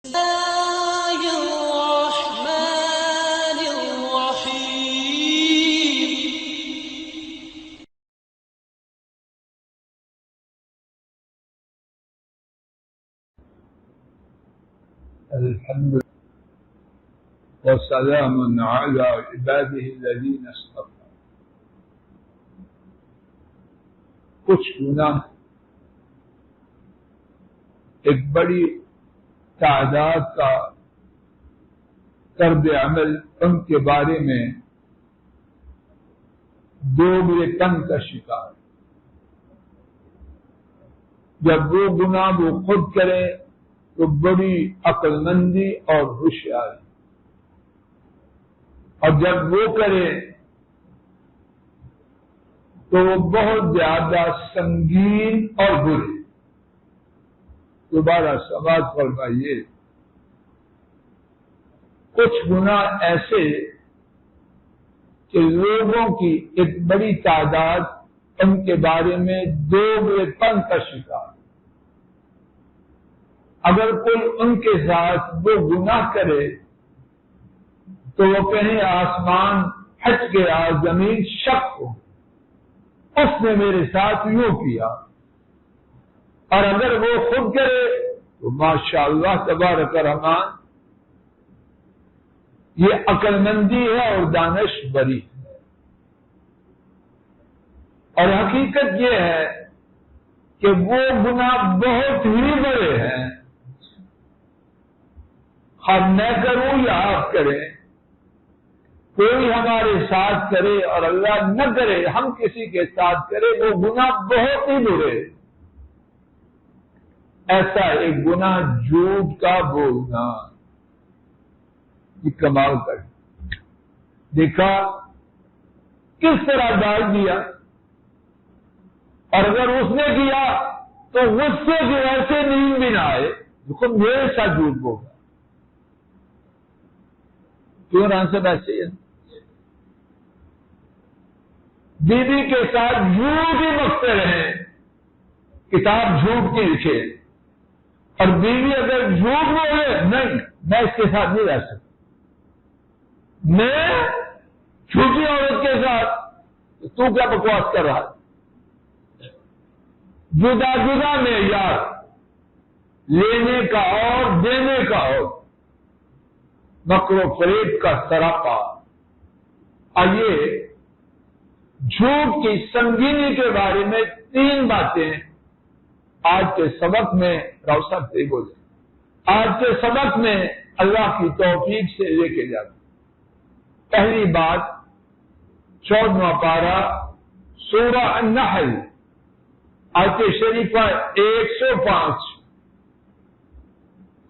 الله الرحمن الرحيم. الحمد لله وسلام على عباده الذين اصطفى. کچھ گناہ ایک بڑی تعداد کا طرز عمل ان کے بارے میں دوگلے پن کا شکار. جب وہ گناہ وہ خود کرے تو بڑی عقل مندی اور ہوشیاری، اور جب وہ کرے تو وہ بہت زیادہ سنگین اور برے. دوبارہ سماعت فرمائیے. کچھ گناہ ایسے کہ لوگوں کی ایک بڑی تعداد ان کے بارے میں دوگلے پن کا شکار. اگر کوئی ان کے ساتھ وہ گناہ کرے تو وہ کہیں آسمان ہٹ گیا، زمین شک ہو، اس نے میرے ساتھ یوں کیا. اور اگر وہ خود کرے تو ماشاءاللہ تبارک الرحمن، یہ عقل مندی ہے اور دانش بری ہے. اور حقیقت یہ ہے کہ وہ گناہ بہت ہی بڑے ہیں. ہم میں کروں یا آپ کریں، کوئی ہمارے ساتھ کرے اور اللہ نہ کرے ہم کسی کے ساتھ کرے، وہ گناہ بہت ہی برے. ایسا ایک گناہ جھوٹ کا بولنا، یہ کمال کر دیکھا کس طرح ڈال دیا. اور اگر اس نے کیا تو غصے کی ایسے نیند بھی نہ آئے جو میرے ساتھ جھوٹ بولنا. کیوں آنسر ایسے ہے؟ بیوی کے ساتھ جھوٹ ہی بکتے رہے، کتاب جھوٹ کی لکھے، اور بیوی اگر جھوٹ بولے نہیں میں اس کے ساتھ نہیں رہ سکتا، میں جھوٹی عورت کے ساتھ، تو کیا بکواس کر رہا ہے؟ جدا جدا معیار، لینے کا اور دینے کا اور، مکر و فریب کا سراپا. آئیے جھوٹ کی سنگینی کے بارے میں 3 باتیں آج کے سبق میں روشن سے بولے. آج کے سبق میں اللہ کی توفیق سے لے کے جاتے. پہلی بات 14واں پارہ سورہ النحل آیت شریفہ 105.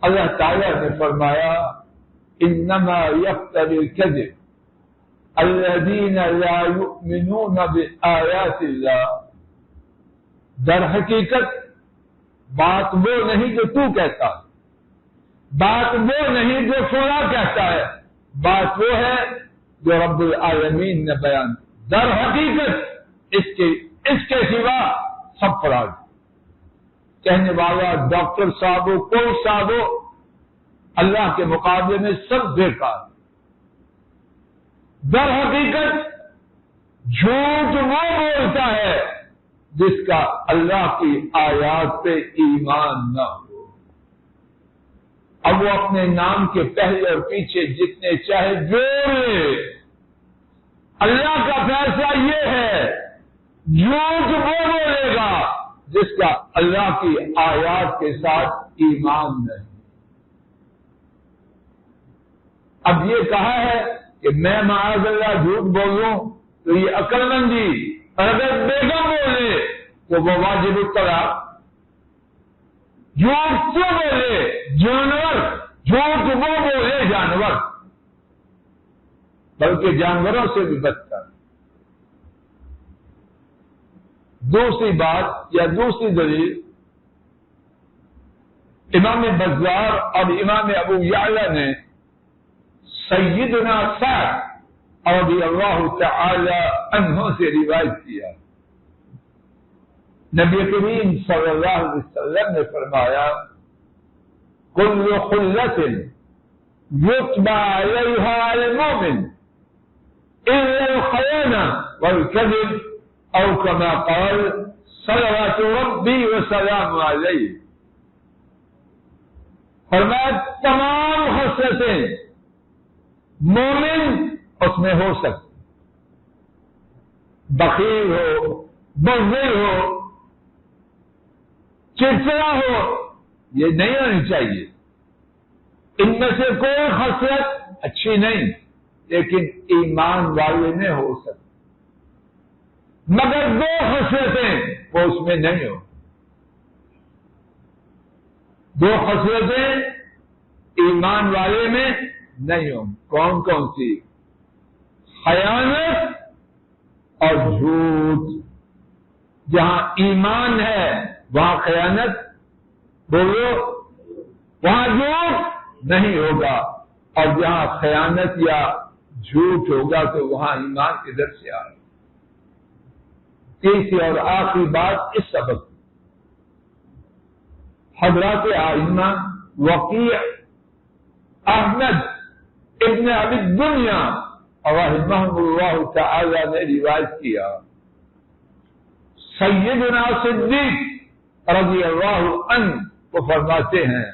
اللہ تعالیٰ نے فرمایا انما یفتری الکذب الذین لا یؤمنون بآیات اللہ. در حقیقت بات وہ نہیں جو تو کہتا ہے، بات وہ نہیں جو فلاں کہتا ہے، بات وہ ہے جو رب العالمین نے بیان. در حقیقت اس کے سوا سب فراڈ. کہنے والا ڈاکٹر صاحب ہو، کوئی صاحب ہو، اللہ کے مقابلے میں سب بیکار. در حقیقت جھوٹ وہ بولتا ہے جس کا اللہ کی آیات پہ ایمان نہ ہو. اب وہ اپنے نام کے پہلے اور پیچھے جتنے چاہے جوڑے، اللہ کا فیصلہ یہ ہے جھوٹ وہ بولے گا جس کا اللہ کی آیات کے ساتھ ایمان نہیں. اب یہ کہا ہے کہ میں معاذ اللہ جھوٹ بولوں تو یہ عقل مندی، اور اگر بیگم بولے تو وہ واجب الطلاق. جھوٹ کیوں بولے جانور، جھوٹ وہ بولے جانور، بلکہ جانوروں سے بھی بدتر. دوسری بات یا دوسری دلیل، امام بزار اور امام ابو یعلا نے سیدنا سعد رضی اللہ تعالی عنہ سے روایت کیا. نبی کریم صلی اللہ علیہ وسلم نے فرمایا كل خلة يتبع عليها المؤمن إلا الخيانة والكذب، أو كما قال صلوات ربی وسلام علیہ. فرمایا تمام خصلتیں مومن اس میں ہو سکتی، بخیل ہو، بزدل ہو، چڑچڑا ہو، یہ نہیں ہونی چاہیے. ان میں سے کوئی خصلت اچھی نہیں، لیکن ایمان والے میں ہو سکتی. مگر دو خصلتیں وہ اس میں نہیں ہو. دو خصلتیں ایمان والے میں نہیں ہوں. کون کون سی؟ خیانت اور جھوٹ. جہاں ایمان ہے وہاں خیانت بولو، وہاں جھوٹ نہیں ہوگا، اور جہاں خیانت یا جھوٹ ہوگا تو وہاں ایمان کدھر سے آئے. تیسری اور آخری بات اس سبق کی. حضرات ائمہ وقیع احمد ابن ابی الدنیا رحمہ اللہ تعالی نے روایت کیا، سیدنا صدیق رضی اللہ عنہ کو فرماتے ہیں،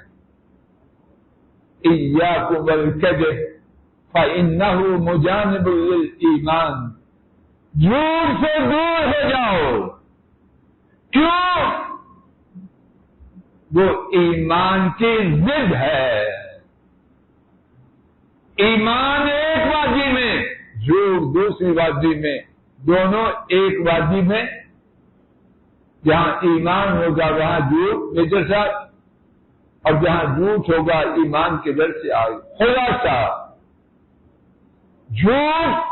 ایاکم والکذب فإنہ مجانب للایمان. جھوٹ سے دور ہو جاؤ. کیوں؟ وہ ایمان کی ضد ہے. ایمان ایک وادی میں، جھوٹ دوسری وادی میں، دونوں ایک وادی میں. جہاں ایمان ہوگا وہاں جھوٹ میجر صاحب، اور جہاں جھوٹ ہوگا ایمان کے در سے آئے. خلاصہ جھوٹ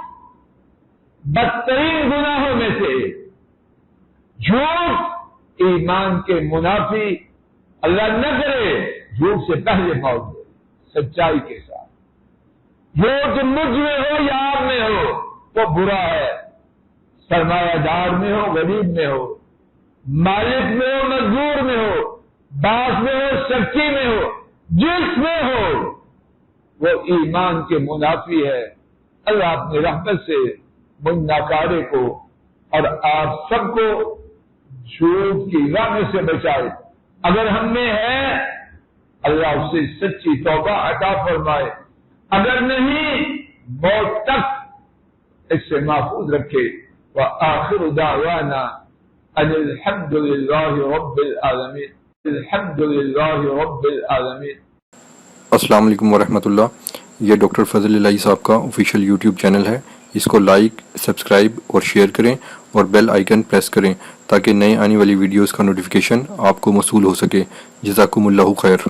بدترین گناہوں میں سے. جھوٹ ایمان کے منافی. اللہ نہ کرے جھوٹ سے پہلے موت ہو سچائی کے ساتھ. جھوٹ مجھ میں ہو یا آپ میں ہو تو برا ہے. سرمایہ دار میں ہو، غریب میں ہو، مالک میں ہو، مزدور میں ہو، باس میں ہو، سچی میں ہو، جس میں ہو، وہ ایمان کے منافی ہے. اللہ اپنی رحمت سے مجھ ناکارے کو اور آپ سب کو جھوٹ کی راہ سے بچائے. اگر ہم میں ہے اللہ اس سے سچی توبہ عطا فرمائے، اگر نہیں موت تک اس سے محفوظ رکھے. وآخر دعوانا ان الحمد للہ رب العالمین. الحمد للہ رب العالمین. السلام علیکم ورحمۃ اللہ. یہ ڈاکٹر فضل الہی صاحب کا آفیشیل یوٹیوب چینل ہے. اس کو لائک، سبسکرائب اور شیئر کریں اور بیل آئیکن پریس کریں تاکہ نئے آنے والی ویڈیوز کا نوٹیفیکیشن آپ کو موصول ہو سکے. جزاکم اللہ خیر.